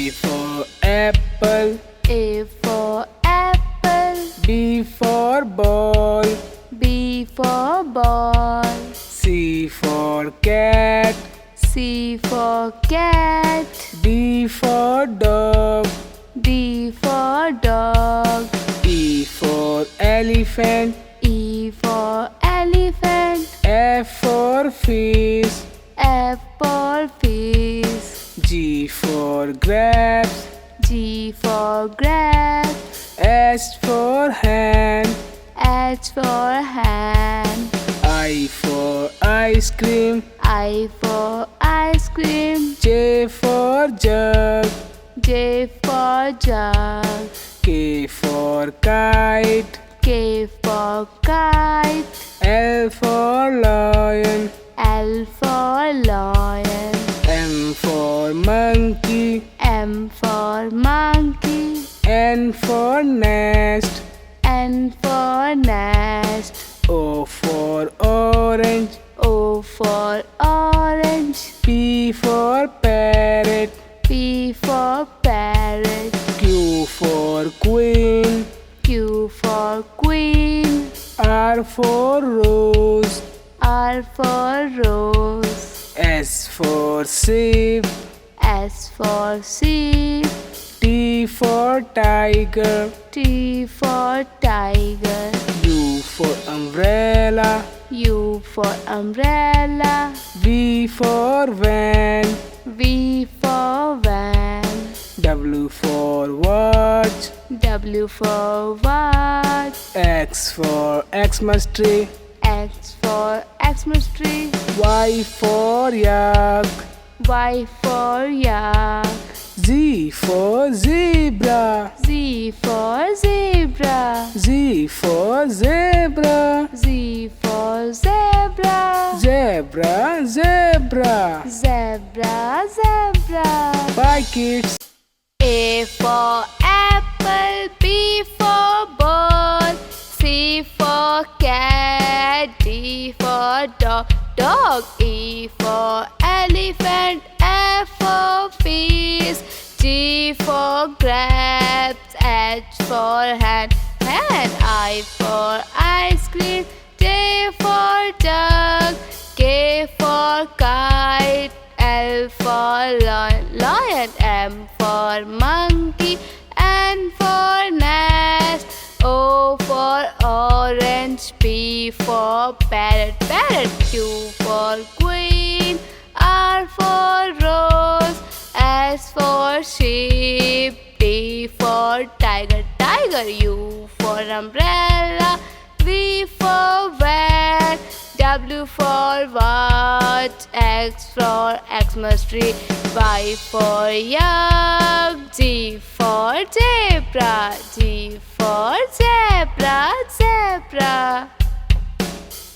for apple. A for apple. B for ball. B for ball. C for cat. C for cat. D for dog. D for dog. E for elephant. E for elephant. F for fish. F for fish. G for grapes. G for grapes. H for hand. H for hand. I for ice cream. I for ice cream. J for jug. J for jug. K for kite. K for kite. L for lion. L for lion. M for monkey. M for monkey. N for nest. N for nest. O for orange. O for orange. P for parrot. P for parrot. Q for queen. Q for queen. R for rose. R for rose. S for sheep. S for sheep. T for tiger. T for tiger. U for umbrella. U for umbrella. V for van. V for van. W for watch. W for watch. X for Xmas tree. X for Xmas tree. Y for yak. Y for yak. Z for zebra. Z for zebra. Z for zebra. Z for zebra. Zebra, zebra. Zebra, zebra. Bye kids. A for apple. B for ball. C for cat. D for dog. Dog. E for elephant. F for fish. G for grapes. H for hand. Hand. I for ice cream. J for jug. K for kite. L for lion. M for monkey. N for nest. O for orange. P for parrot. Q for queen. R for rose. S for sheep. T for tiger. U for umbrella. V for van. W for watch. X for Xmas tree. Y for yak. Z for zebra. G for zebra, zebra.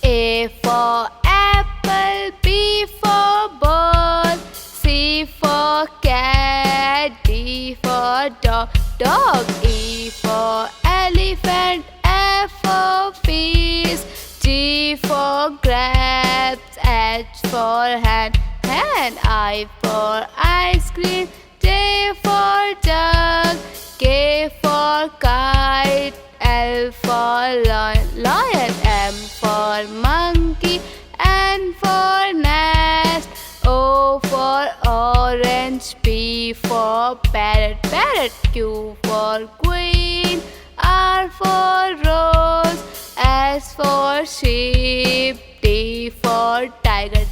A for apple. B for ball. C for cat. D for dog. Dog. E for elephant. F for fish. G for grapes. H for hand. Hand. I for ice cream. J for jug. K for kite. L for lion. M for monkey. N for nest. O for orange. P for parrot. Q for queen. R for rose. S for sheep. T for tiger.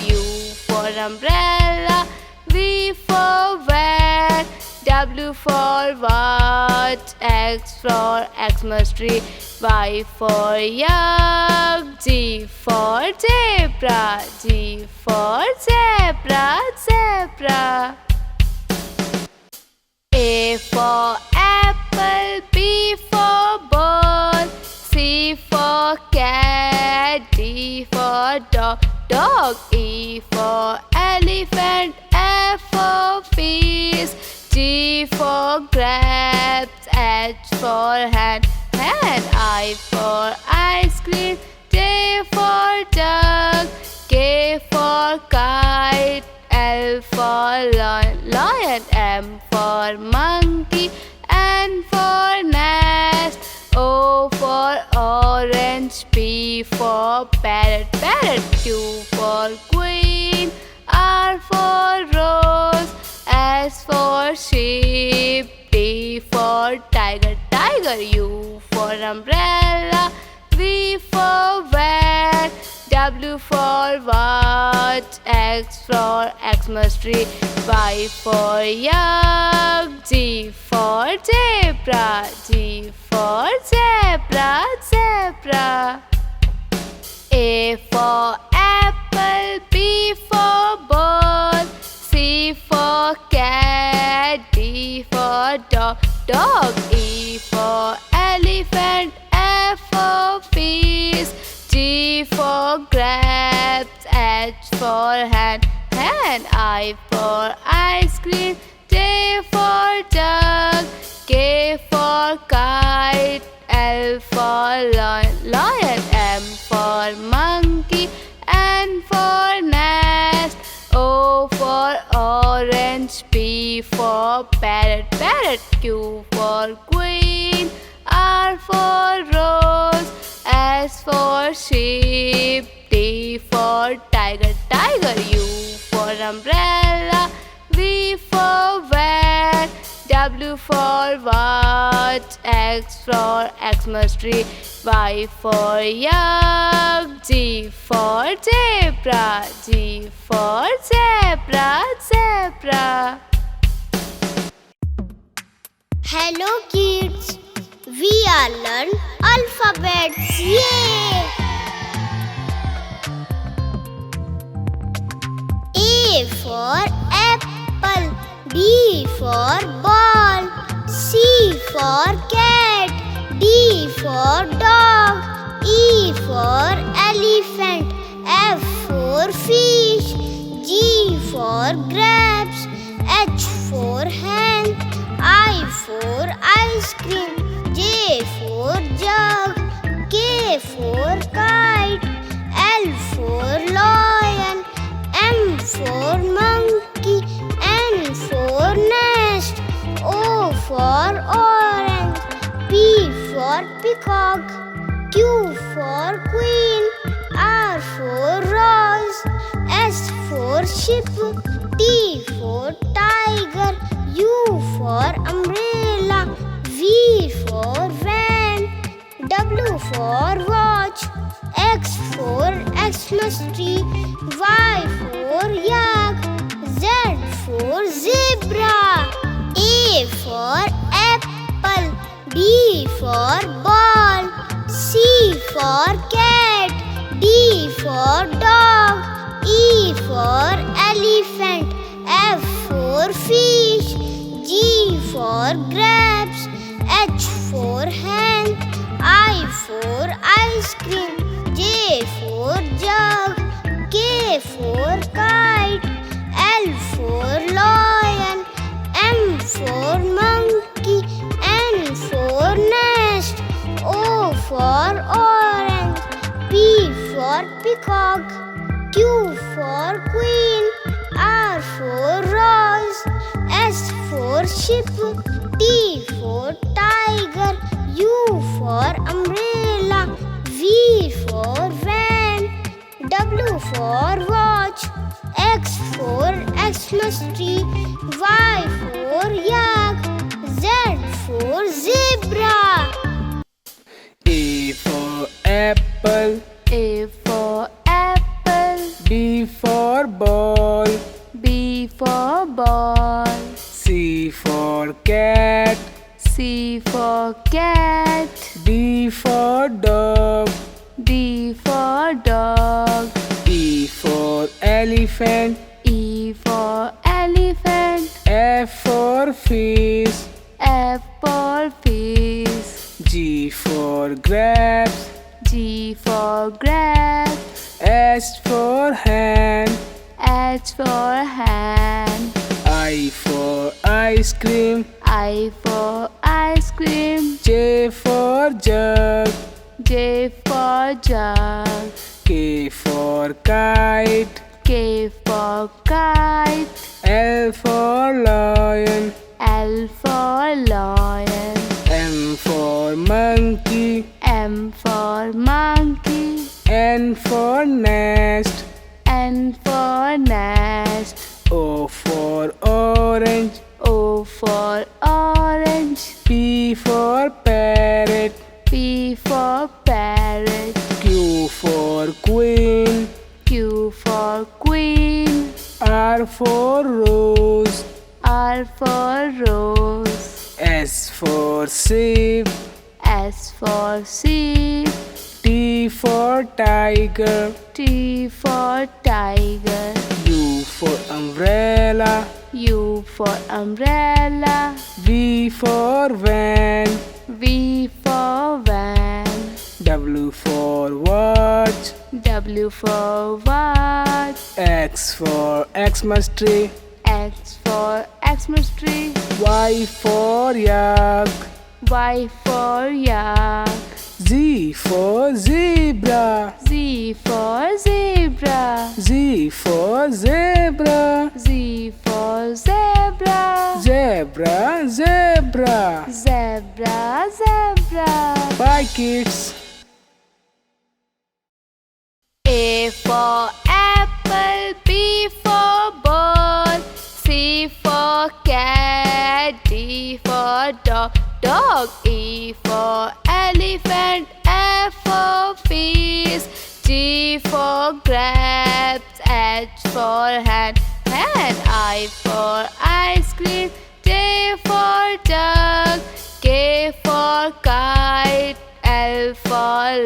U for umbrella. V for van. W for watch. X for Xmas tree. Y for yak. Z for zebra. G for zebra, zebra. A for apple. B for ball. C for cat. D for dog. E for elephant. F for fish. G for grapes. H for hand. I for ice cream. J for jug. K for kite. L for lion. M M for monkey, N for nest, O for orange, P for parrot, Q for queen, R for rose, S for sheep, T for tiger, U for umbrella, V for van, W for watch, X for Xmas tree, Y for yak, Z for zebra, zebra. A for apple, B for ball, C for cat, D for dog, E for elephant, F for fish, G for grapes, H for hand, I for ice cream, J for jug, K for kite, L for lion, M for monkey, N for nest, O for orange, P for parrot, Q for queen, R for rose, S for sheep, T for tiger, U for umbrella, V for van, W for watch, X for Xmas tree, Y for yak, Z for zebra, zebra. Hello kids, we are learn alphabets. Yay! A for apple, B for ball, C for cat, D for dog, E for elephant, F for fish, G for grapes, H for hen, I for ice cream, J for jug, K for kite, L for lion, M for monkey, N for nest, O for orange, P for peacock, Q for queen, R for rose, S for ship, T for tiger, U for umbrella, V for van, W for watch, X for Xmas tree, Y for yak, Z for zebra. A for apple, B for ball, C for cat, D for dog, E for elephant, F for fish, G for grapes, H for hen, I for ice cream, J for jug, K for kite, L for lion, M for monkey, N for nest, O for orange, P for peacock, Q for queen, R for rose, S for ship, T for tiger, U for umbrella, V for van, W for watch, X for Xmas tree, Y for yak, Z for zebra. A for apple, A for apple, B for ball, B for ball, C for cat, C for cat, D for dog, D for dog, E for elephant, E for elephant, F for fish, F for fish, G for grapes, G for grapes, S for hand, H for hand, I for ice cream, I for ice cream, J for jug, J for jug, K for kite, K for kite, L L for lion. L for lion. M for monkey. M for monkey. N for nest. N for nest. O for orange. O for orange. P for parrot. P for parrot. Q for queen. Q for queen. R for rose. R for rose. S for sheep. S for sheep. T for tiger. T for tiger. U for umbrella. U for umbrella. V for van. V for van. W for watch. W for watch. X for Xmas tree. X for Xmas tree. Y for yak. Y for yak. Z for zebra. Z for zebra. Z for zebra. Z for zebra. Zebra, zebra. Zebra, zebra. Bye kids. A for apple, B for ball, C for cat, D for dog, dog. E for elephant, F for fish, G for grapes, H for hand, hand. I for ice cream, J for duck, K for kite, L for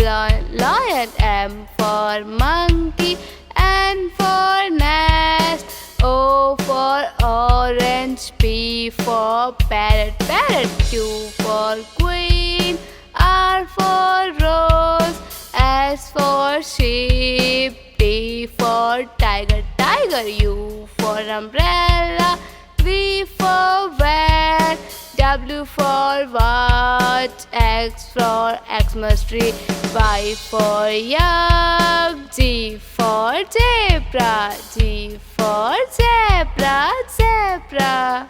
lion, M for monkey, N for nest, O for orange, P for parrot, parrot. Q for queen, R for rose, S for sheep, T for tiger, tiger. U for umbrella, V for van, W for watch, X for Xmas tree, Y for yak, Z for zebra, G for zebra, zebra.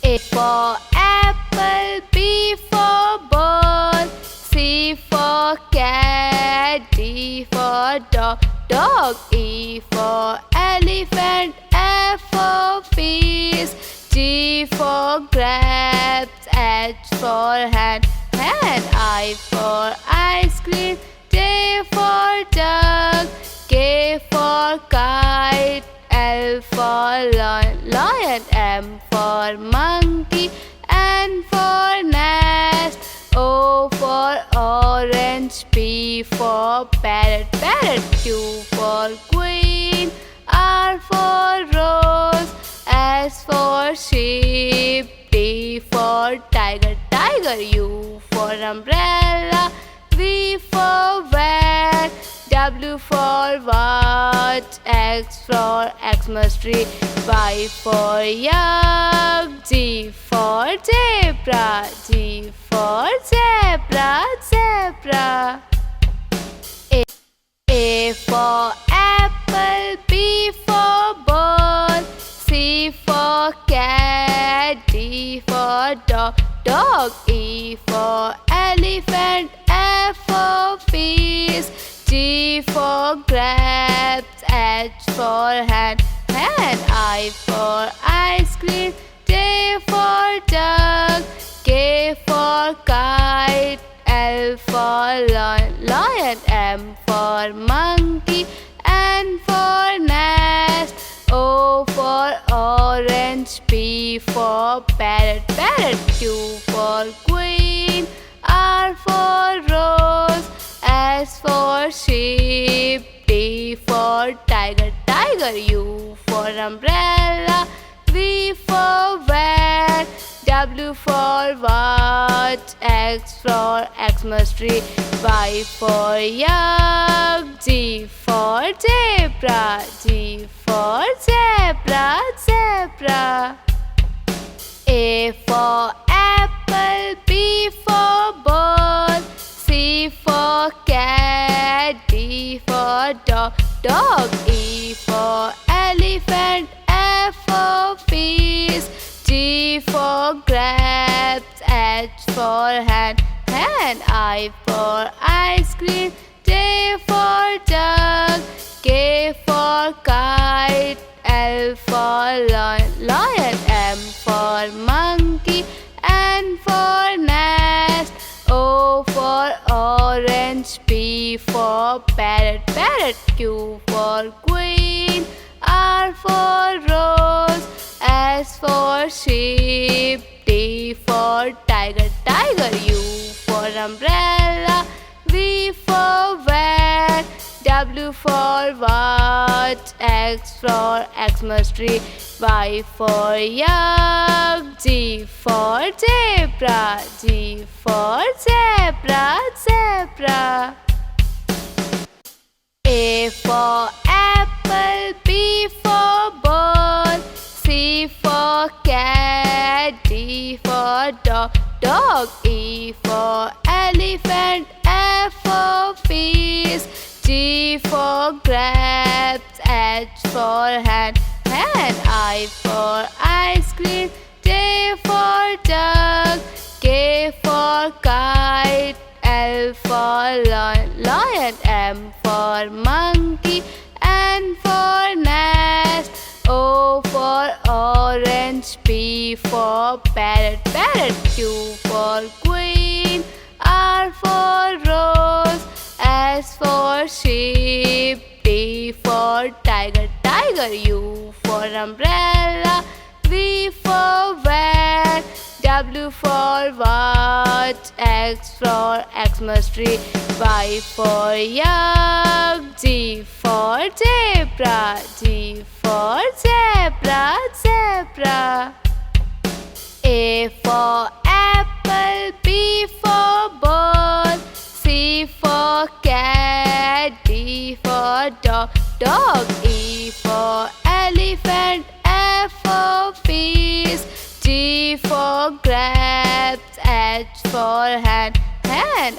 A for apple, B for ball, C for cat, D for dog, dog. E for elephant, F for fish, G for grapes, H for hand, hand. I for ice cream, J for duck, K for kite, L for lion, M for monkey, N for nest, O for orange, P for parrot, parrot. Q for queen, R for rose, S for sheep, T for tiger, tiger. U for umbrella, V for van, W for watch, X for Xmas tree, Y for yak, Z for zebra, G for zebra, zebra. A for apple, B for ball, C for cat, D for dog, dog. E for elephant, F for fish, G for grapes, H for hand, hand. I for ice cream, J for duck, K for kite, L for lion, M for monkey, N for nest, O for orange, P for parrot, parrot. Q for queen, R for rose, S for sheep, T for tiger, tiger. U for umbrella, V for van, W for watch, X for Xmas tree, Y for yak, Z for zebra, G for zebra, zebra. A for apple, B for ball, C for cat, D for dog, dog. E for elephant, F for grapes, H for hand, I for ice cream, J for jug, K for kite, L for lion, M for monkey, N for nest, O for orange, P for parrot, Q for queen, R for rose, S for sheep, T for tiger, U for umbrella, V for van, W for watch, X for Xmas tree, Y for yak, G for zebra, zebra. A for apple, B for ball, C for cat, D for dog, E for elephant, F for fish, G for grapes, H for hand, I for ice cream, J for jug, K for kite, L for lion, M for monkey, N for nest, O for orange, P for parrot, Q for queen, R for rose, S for sheep, T for tiger, U for umbrella, V for van, W for watch, X for Xmas tree, Y for yak, G for zebra, zebra. A for apple, B for ball, C for cat, D for dog, E for elephant, F for fish, G for grapes, H for hand,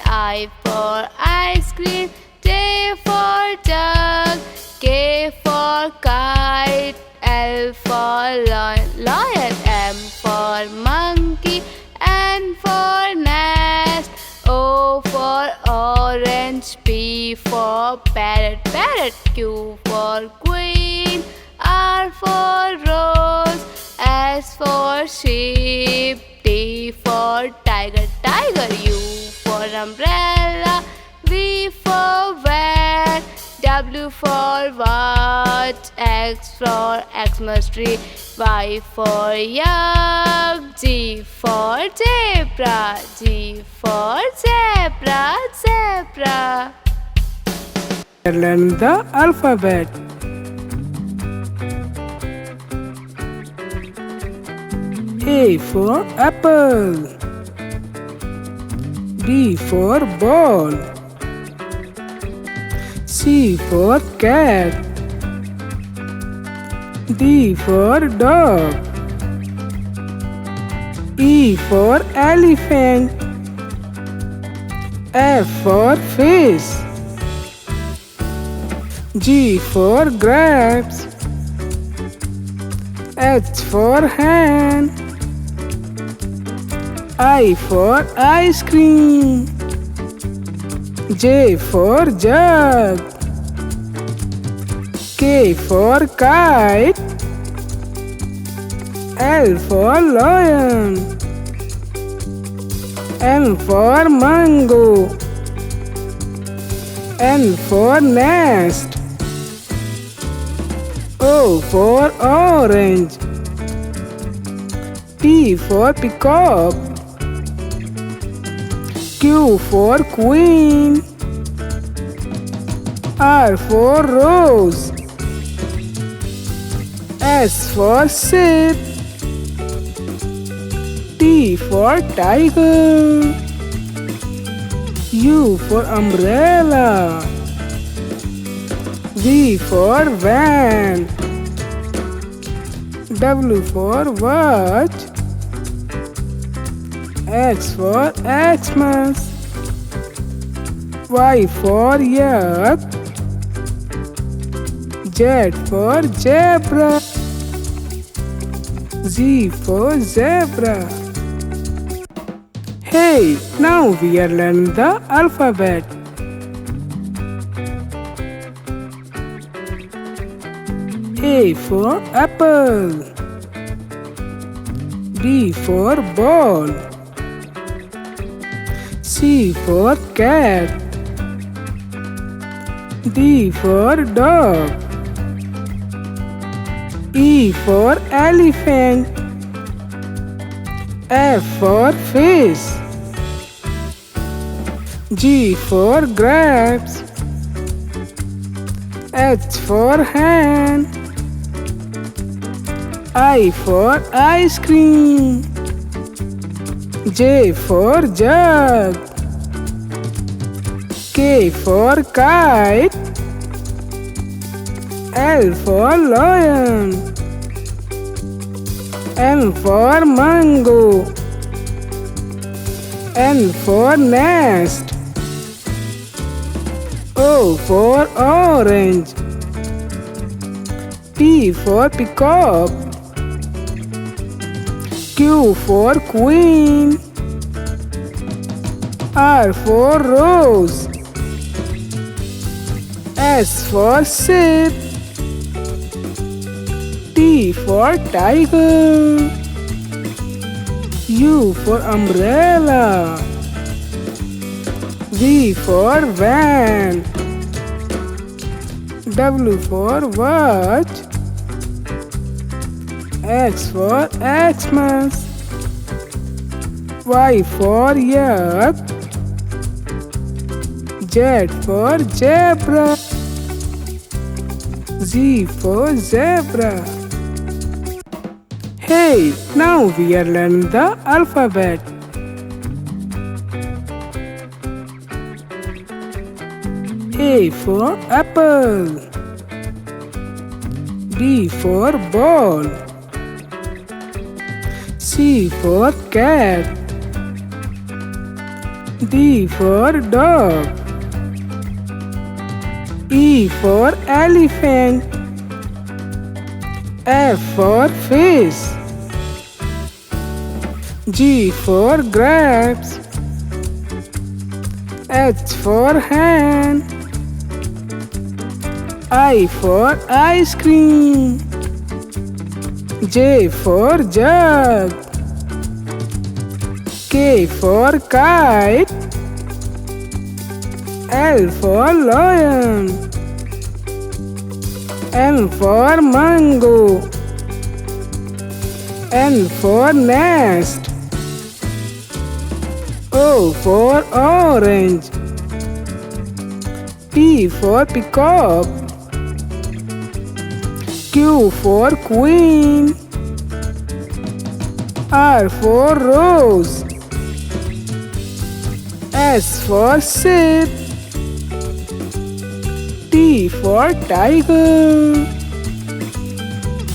I for ice cream, J for jug, K for kite, L for lion, M for monkey, N for nest, O for orange, P for parrot, Q for queen, R for rose, S for sheep, T for tiger, U for umbrella, V for van, W for watch, X for Xmas tree, Y for yak, G for zebra. Learn the alphabet. A for apple, B for ball, C for cat, D for dog, E for elephant, F for fish, G for grapes, H for hand, I for ice cream, J for jug, K for kite, L for lion, M for mango, N for nest, O for orange, P for peacock, Q for queen, R for rose, S for sheep, T for tiger, U for umbrella, V for van, W for watch, X for Xmas, Y for yak, Z for zebra, Z for zebra. Hey, now we are learning the alphabet. A for apple. B for ball. C for cat. D for dog. E for elephant. F for fish. G for grapes. H for hand. I for ice cream. J for jug. K for kite. L for lion. M for mango. N for nest. O for orange. P for peacock. Q for queen. R for rose. S for sheep. T for tiger. U for umbrella. V for van. W for watch. X for Xmas. Y for yak. Z for zebra. Z for zebra. Hey, now we are learning the alphabet. A for apple. B for ball. C for cat. D for dog. E for elephant. F for fish. G for grapes. H for hand. I for ice cream. J for jug. K for kite. L for lion. M for mango. N for nest. O for orange. P for peacock. Q for queen. R for rose. S for sheep. T for tiger.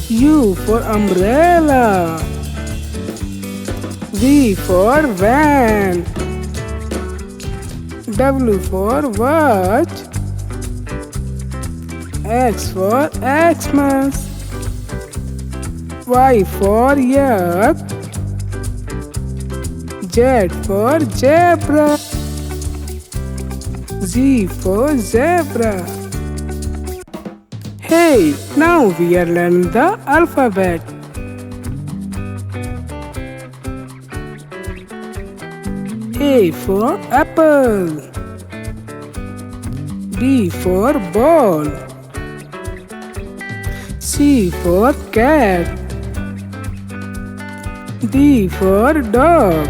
U for umbrella. V for van. W for watch. X for Xmas. Y for yak. Z for zebra. Z for zebra. Hey, now we are learning the alphabet. A for apple. B for ball. C for cat. D for dog.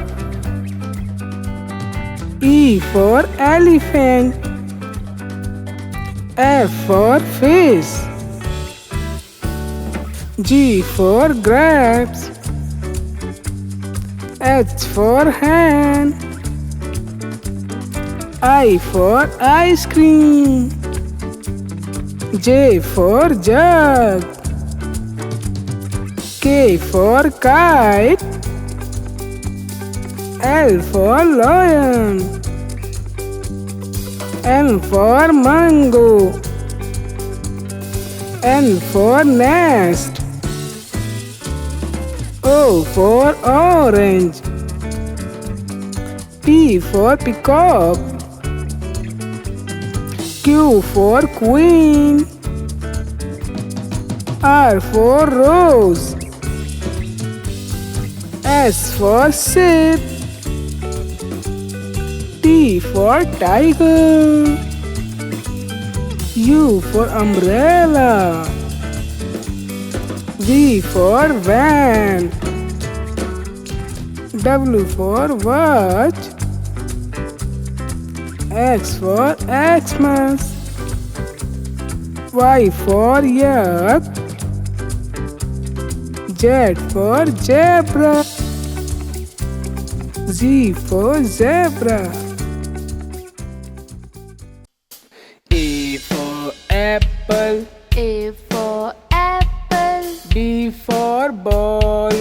E for elephant. F for fish. G for grapes. H for hand. I for ice cream. J for jug. K for kite. L for lion. M for mango. N for nest. O for orange. P for peacock. Q for queen. R for rose. S for ship. T for tiger. U for umbrella. V for van. W for watch. X for Xmas. Y for yak. Z for zebra. Z for zebra. A for apple. A for apple. B for ball.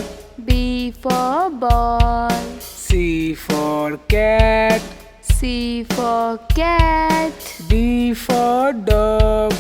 B for ball. C for cat. C for cat. D for dog.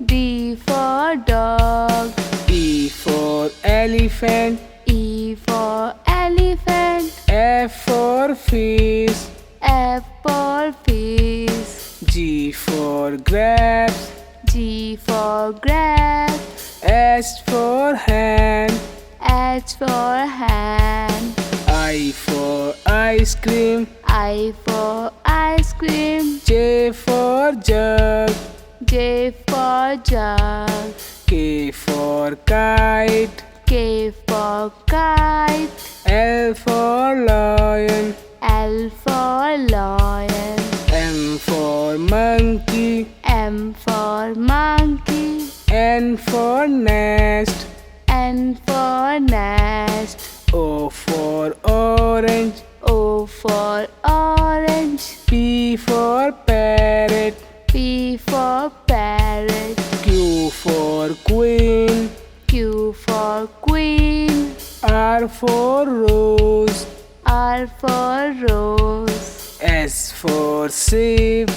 D for dog. E for elephant. E for elephant. F for fish. F for fish. G for grapes. G for grapes. H for hand. H for hand. I for ice cream. I for ice cream. J for jug. J for jug. K for kite. K for kite. L for lion. L for lion. M for monkey. M for monkey. N for nest. N for nest. O for orange. O for orange. P for parrot. P for parrot. Q for queen. Q for queen. R for rose. R for rose. S for sheep.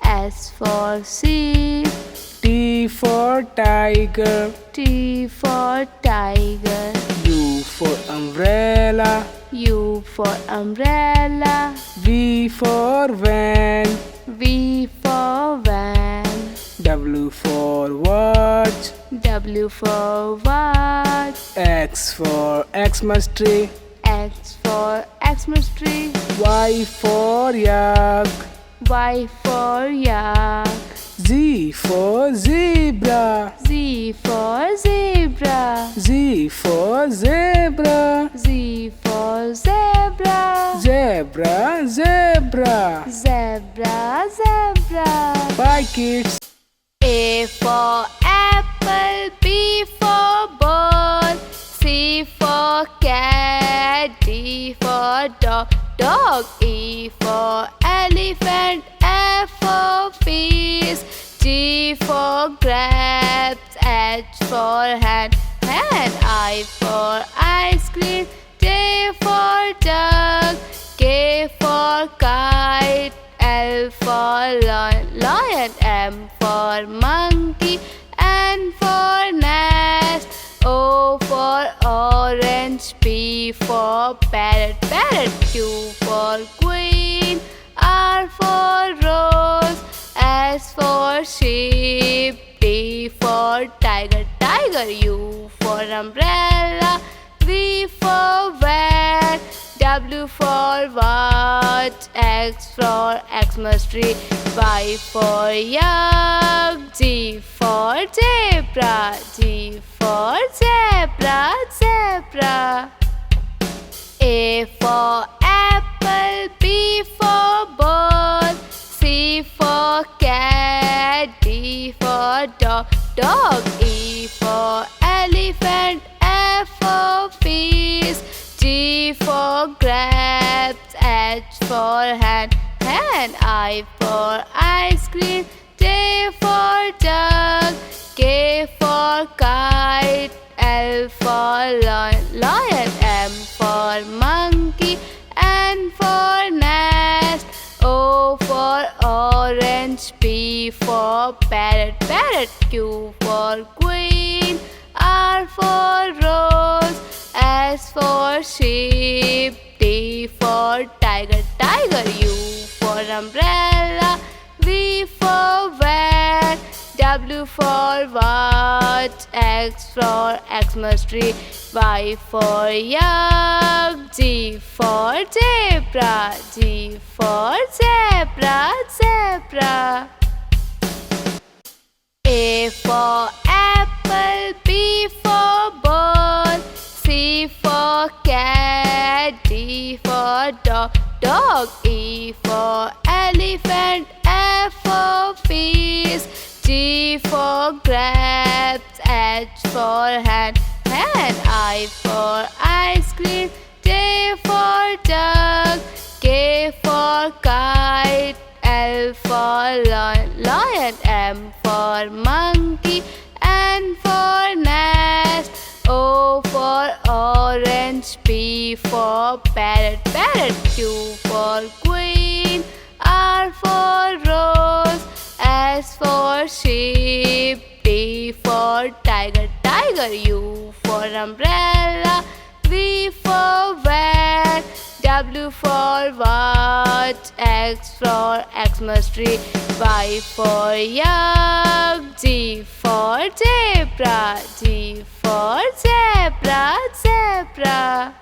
S for sheep. T for tiger. T for tiger. U for umbrella. U for umbrella. V for van. V for van. W for watch. W for watch. X for Xmas tree. X for Xmas tree. Y for yak. Y for yak. Z for zebra. Z for zebra. Z for zebra. Z for zebra. Zebra, zebra. Zebra, zebra. Bye kids. A for apple. B for ball. C for cat. D for dog. Dog. E for elephant. F for fish. G for grapes. H for hand. Hand. I for ice cream. J for jug. K for kite. L for lion. M for monkey. N for nest. O for orange. P for parrot. Q for queen. R for rose. S for sheep. T for tiger. U for umbrella. V for van. W for watch. X for Xmas tree. Y for yak. Z for zebra. G for zebra. Zebra. A for apple. B for ball. C for cat. D for dog. Dog. E for elephant. F for fish. G for grapes. H for hand. I for ice cream. J for jug. K for kite. L for lion. M for monkey. N for nest. O for orange. P for parrot. Q for queen. R for rose. S for sheep. T for tiger, tiger. U for umbrella, V for van, W for watch, X for Xmas tree, Y for yak, G for zebra, G for zebra, zebra. A for apple, B for ball, C for cat, D for dog, dog. E for elephant, F for fish, G for grapes, H for hand, hand. I for ice cream, J for jug, K for kite, L for lion, lion. M for monkey, N for nest, O for orange, P for parrot, parrot. Q for queen, R for rose, S for sheep, T for tiger, tiger. U for umbrella, V for van, W for watch, X for Xmas tree, Y for yak, G for zebra, G for zebra, zebra.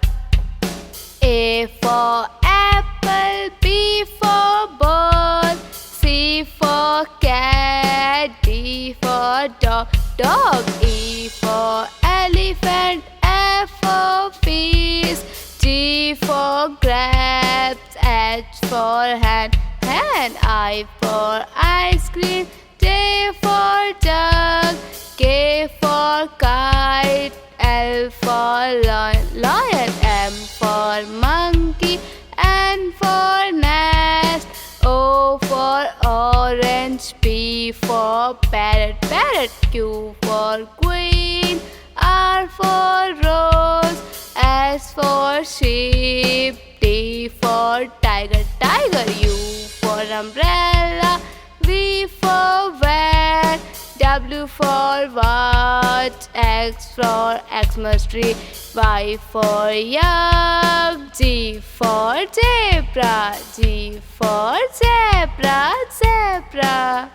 A for apple, B for ball, C for cat, D for dog, dog. E for elephant, F for fish, G for grapes, H for hand, hand. I for ice cream, J for jug, K for kite, L for lion, lion. M for monkey, N for nest, O for orange, P for parrot, parrot. Q for queen, R for rose, S for sheep, T for tiger, tiger. U for umbrella, V for van, W for watch, X for Xmas tree, Y for yak, G for zebra, G for zebra, zebra.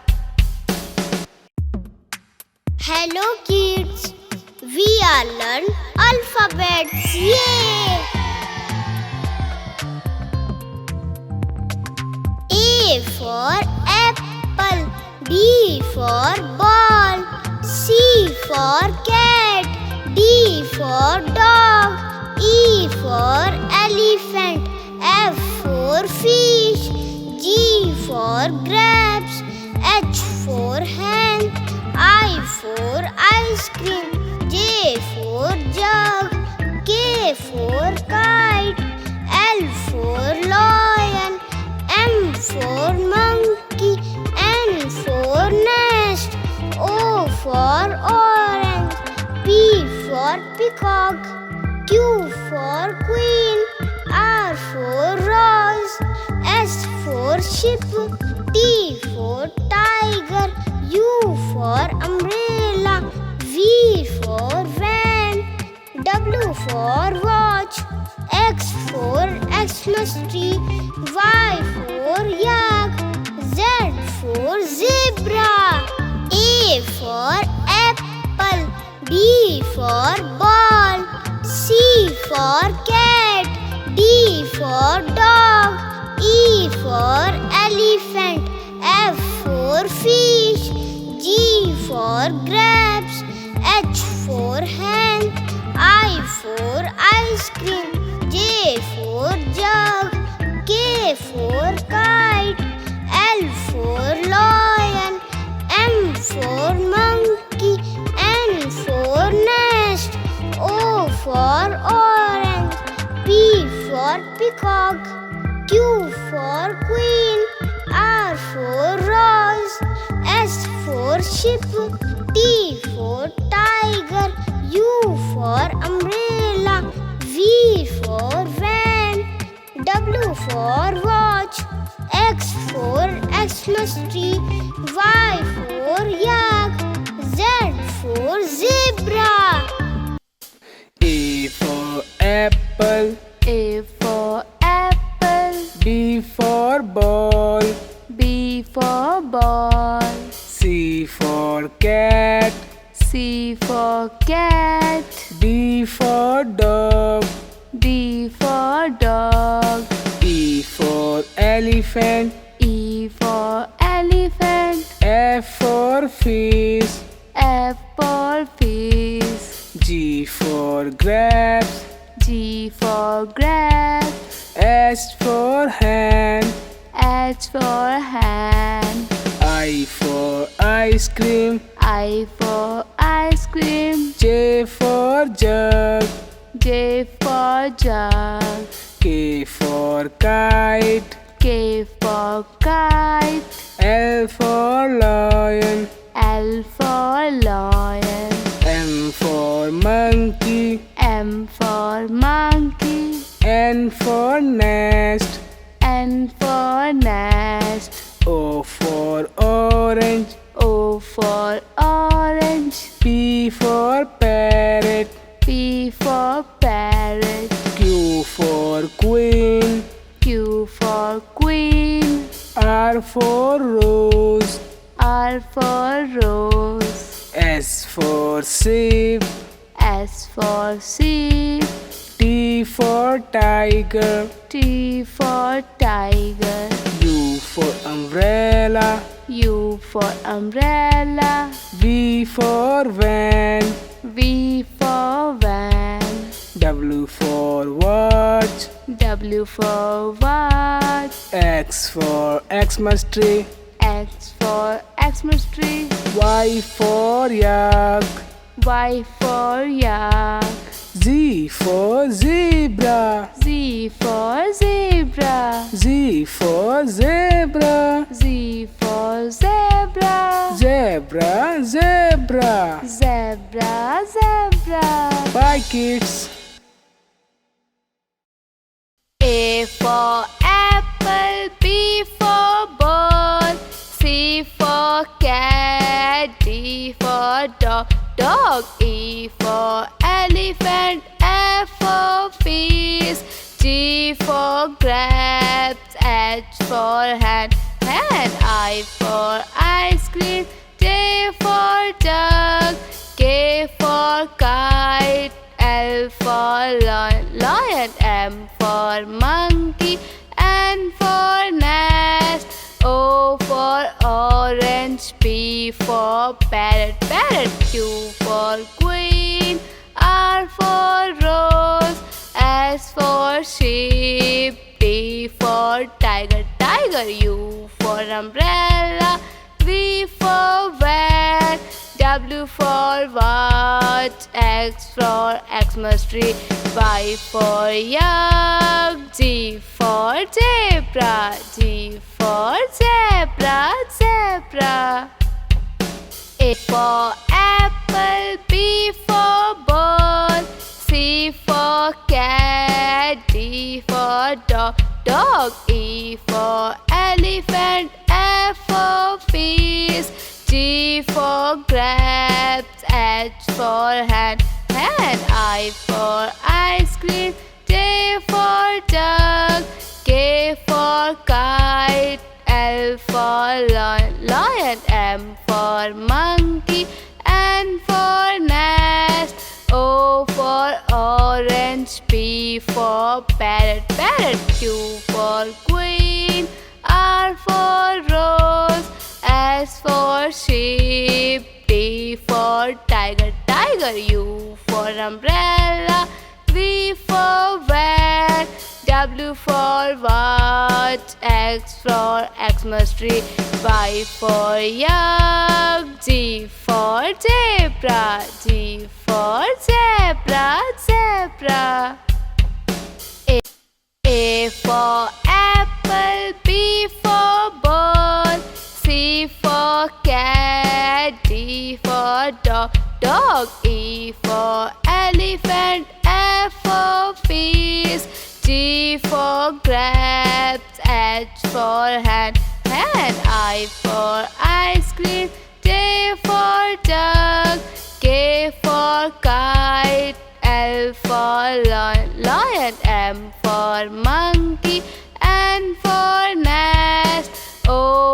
Hello kids, we are learn alphabets. Yay! A for apple, B for ball, C for cat, D for dog, E for elephant, F for fish, G for grapes, H for hen, I for ice cream, J for jug, K for kite, L for lion, M for monkey, N for nest, O for orange, P for peacock, Q for queen, R for rose, S for ship, T for tiger, U for umbrella, V for van, W for watch, X for Xmas tree, Y for yak, Z for zebra. A for apple, B for ball, C for cat, D for dog, E for elephant, F for fish, G for grapes, H for hen, I for ice cream, J for jug, K for kite, L for lion, M for monkey, N for nest, O for orange, P for peacock, Q for queen, R for rose, S for ship, T for tiger, U for umbrella, V for van, W for watch, X for Xmas tree, Y for yak, Z for zebra. A for apple, A for apple, ball. B for ball. C for cat. C for cat. D for dog. D for dog. E for elephant. E for elephant. F for fish. F for fish. G for grapes. G for grapes. H for hand. H for hand. I for ice cream. I for ice cream. J for jug. J for jug. K for kite. K for kite. L for lion. L for lion. M for monkey. M for monkey. N for nest. N for nest. O for orange. O for orange. P for parrot. P for parrot. Q for queen. Q for queen. R for rose. R for rose. S for sheep. S for sheep. T for tiger. T for tiger. U for umbrella. U for umbrella. V for van. V for van. W for watch. W for watch. X for Xmas tree. X for Xmas tree. Y for yak. Y for yak. Z for zebra. Z for zebra. Z for zebra. Z for zebra. Zebra, zebra. Zebra, zebra. Bye, kids. A for apple, B for ball, C for cat, D for dog, dog. E for elephant, F for fish, G for grapes, H for hand, hand. I for ice cream, J for jug, K for kite, L for lion, M for monkey, N for nest, O for orange, P for parrot, Q for queen, R for rose, S for sheep, T for tiger, U for umbrella, V for van, W for watch, X for Xmas tree, Y for yak, Z for zebra, G for zebra, zebra. A for apple, B for ball, C for cat, D for dog, dog. E for elephant, F for fish, G for grapes, H for hand, hand. I for ice cream, J for jug, K for kite, L for lion, M for monkey, N for nest, O for orange, P for parrot, Q for queen, R for rose, S for sheep, T for tiger, U for umbrella, V for van, W for watch, X for Xmas tree, Y for yak, Z for zebra, G for zebra, zebra. A for apple, B for ball, C for cat, D for dog, dog. E for elephant, F for fish, G for grapes, H for hand, hand. I for ice cream, J for jug, K for kite, L for lion, M for monkey, N for nest.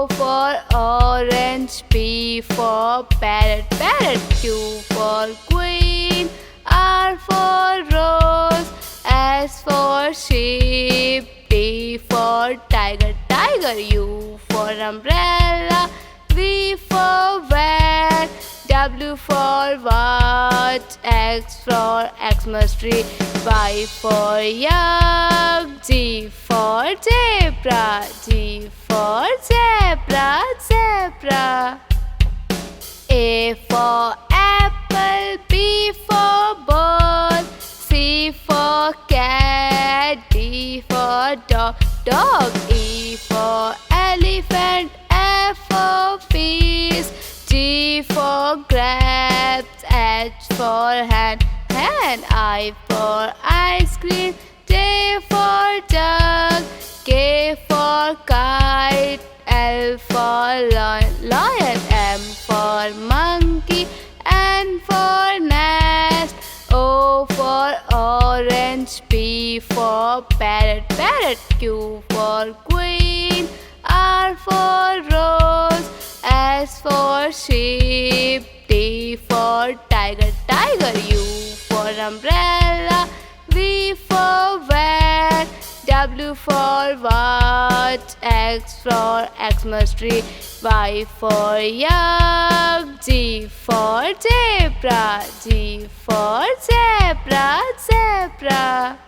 for orange, P for parrot, parrot. Q for queen, R for rose, S for sheep, T for tiger, tiger. U for umbrella, V for van, W for watch, X for Xmas tree, Y for yak, G for zebra, G for zebra, zebra. A for apple, B for ball, C for cat, D for dog, dog. E for elephant, F for fish, G for grapes, H for hand, hand. I for ice cream, J for jug, K for kite, L for lion, lion. M for monkey, N for nest, O for orange, P for parrot, parrot. Q for queen, R for rose, S for sheep, T for tiger, tiger. U for umbrella, V for van, W for watch, X for Xmas tree, Y for yak, G for zebra, G for zebra, zebra.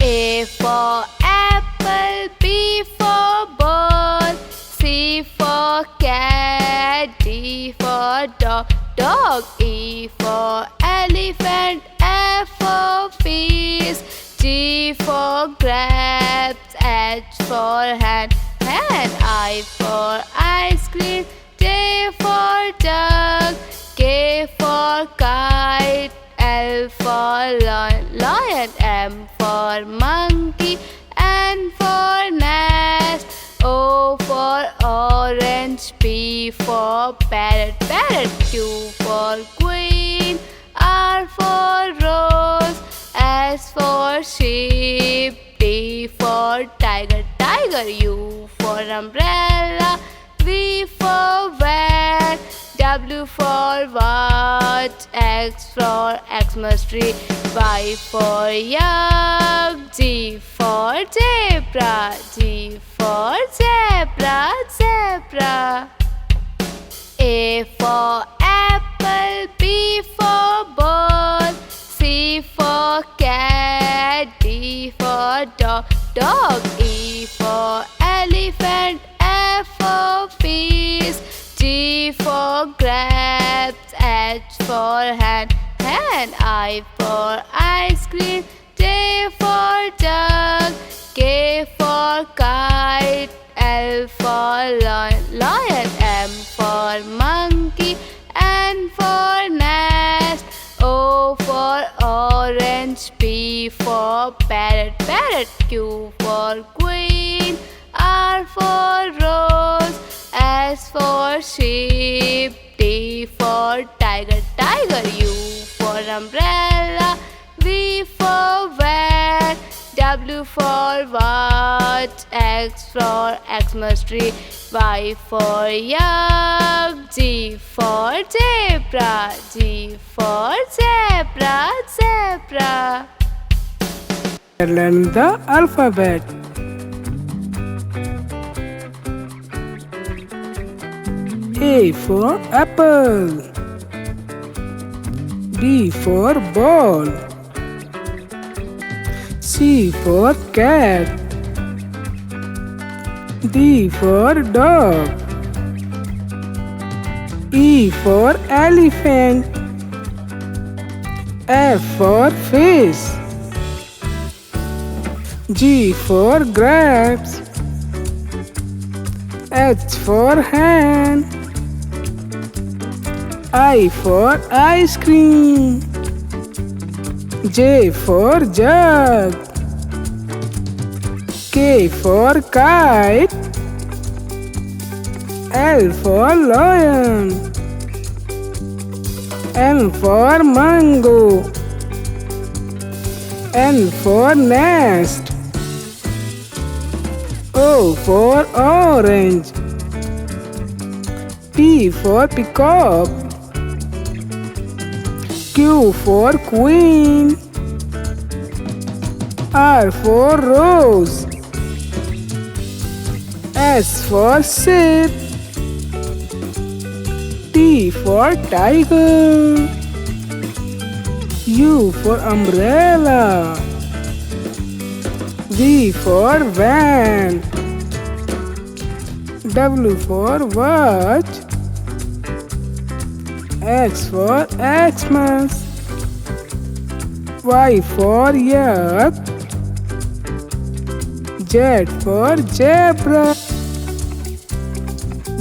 A for apple, B for ball, C for cat, D for dog, dog. E for elephant, F for fish, G for grapes, H for hand, hand. I for ice cream, J for jug, K for kite, L for lion, lion. M for monkey, N for nest, O for orange, P for parrot, parrot. Q for queen, R for rose, S for sheep, T for tiger, tiger. U for umbrella, V for van, W for watch, X for Xmas tree, Y for yak, G for zebra, G for zebra, zebra. A for apple, B for ball, C for cat, D for dog, dog. E for elephant, F for fish, G for grapes, H for hand, hand. I for ice cream, J for jug, K for kite, L for lion, lion. M for monkey, N for nest, O for orange, P for parrot, parrot. Q for queen, R for rose, S for sheep, T for tiger, tiger. U for umbrella, V for van, W for watch, X for Xmas tree, Y for yak, G for zebra, G for zebra, zebra. Learn the alphabet. A for apple, B for ball, C for cat, D for dog, E for elephant, F for fish, G for grapes, H for hand, I for ice cream, J for jug, K for kite, L for lion, M for mango, N for nest, O for orange. P for peacock. Q for queen. R for rose. S for ship. T for tiger. U for umbrella. V for van. W for watch. X for Xmas. Y for yak. Z for zebra.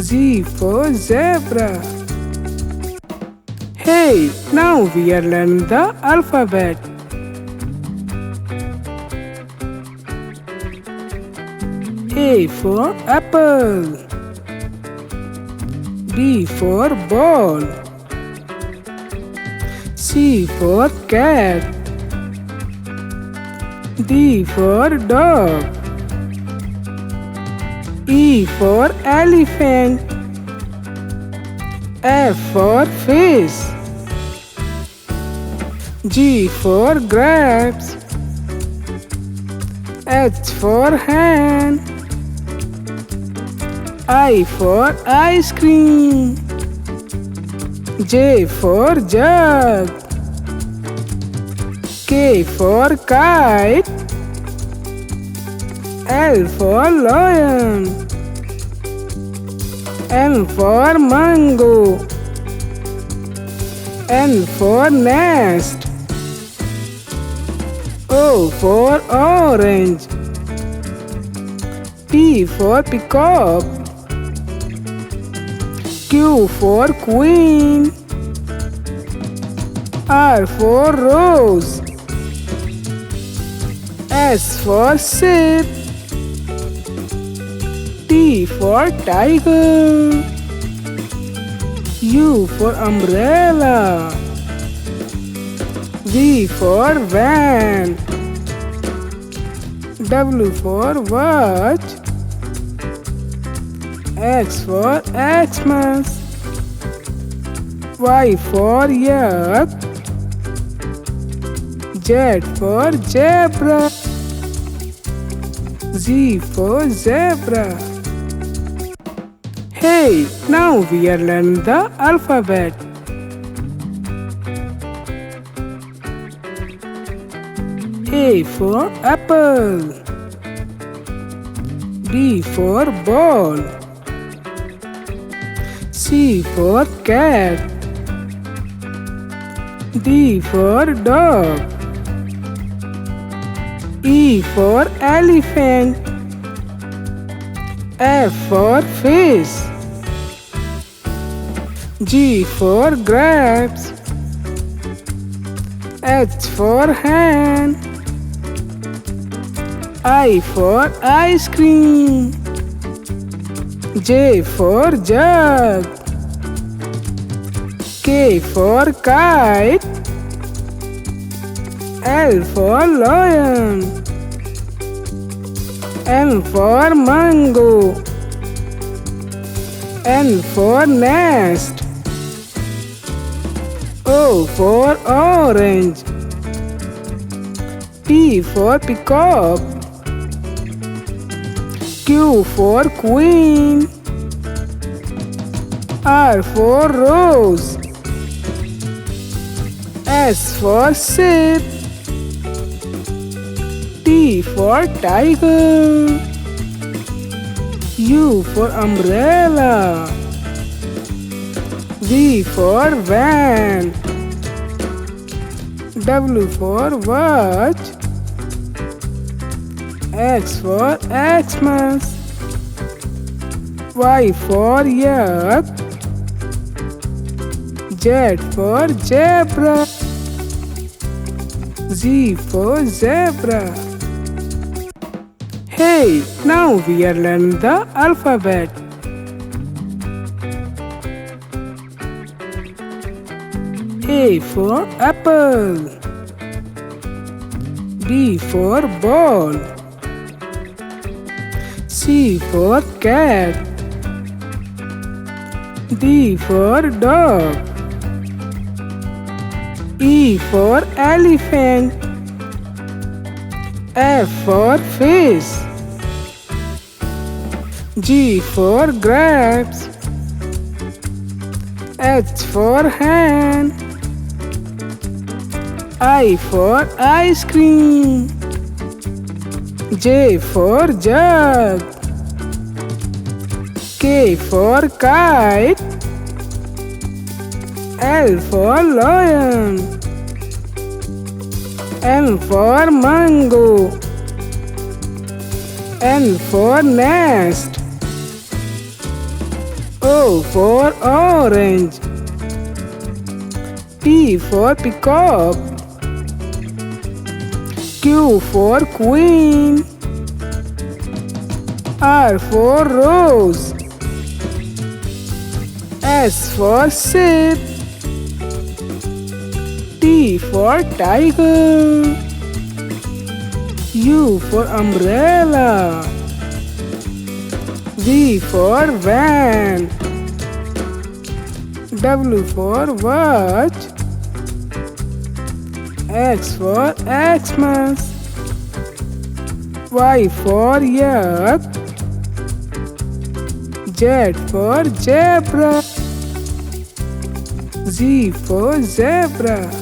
Z for zebra. Hey, now we are learning the alphabet. A for apple. B for ball. C for cat. D for dog. E for elephant. F for fish. G for grapes. H for hand. I for ice cream. J for jug. K for kite. L for lion. M for mango. N for nest. O for orange. P for peacock. Q for queen. R for rose. S for ship. T for tiger. U for umbrella. V for van. W for watch. X for Xmas. Y for yak. Z for zebra. Z for zebra. Hey, now we are learning the alphabet. A for apple. B for ball. C for cat. D for dog. E for elephant. F for fish. G for grapes. H for hand. I for ice cream. J for jug. K for kite. L for lion. M for mango. N for nest. O for orange. P for peacock. Q for queen. R for rose. S for ship. T for tiger. U for umbrella. V for van. W for watch. X for Xmas. Y for yak. Z for zebra. Z for zebra. Hey, now we are learning the alphabet. A for apple. B for ball. C for cat. D for dog. E for elephant. F for fish. G for grapes. H for hen. I for ice cream. J for jug. K for kite. L for lion. M for mango. N for nest. O for orange. P for peacock. Q for queen. R for rose. S for sheep. T for tiger. U for umbrella. V for van. W for watch. X for Xmas. Y for yak. Z for zebra. Z for zebra.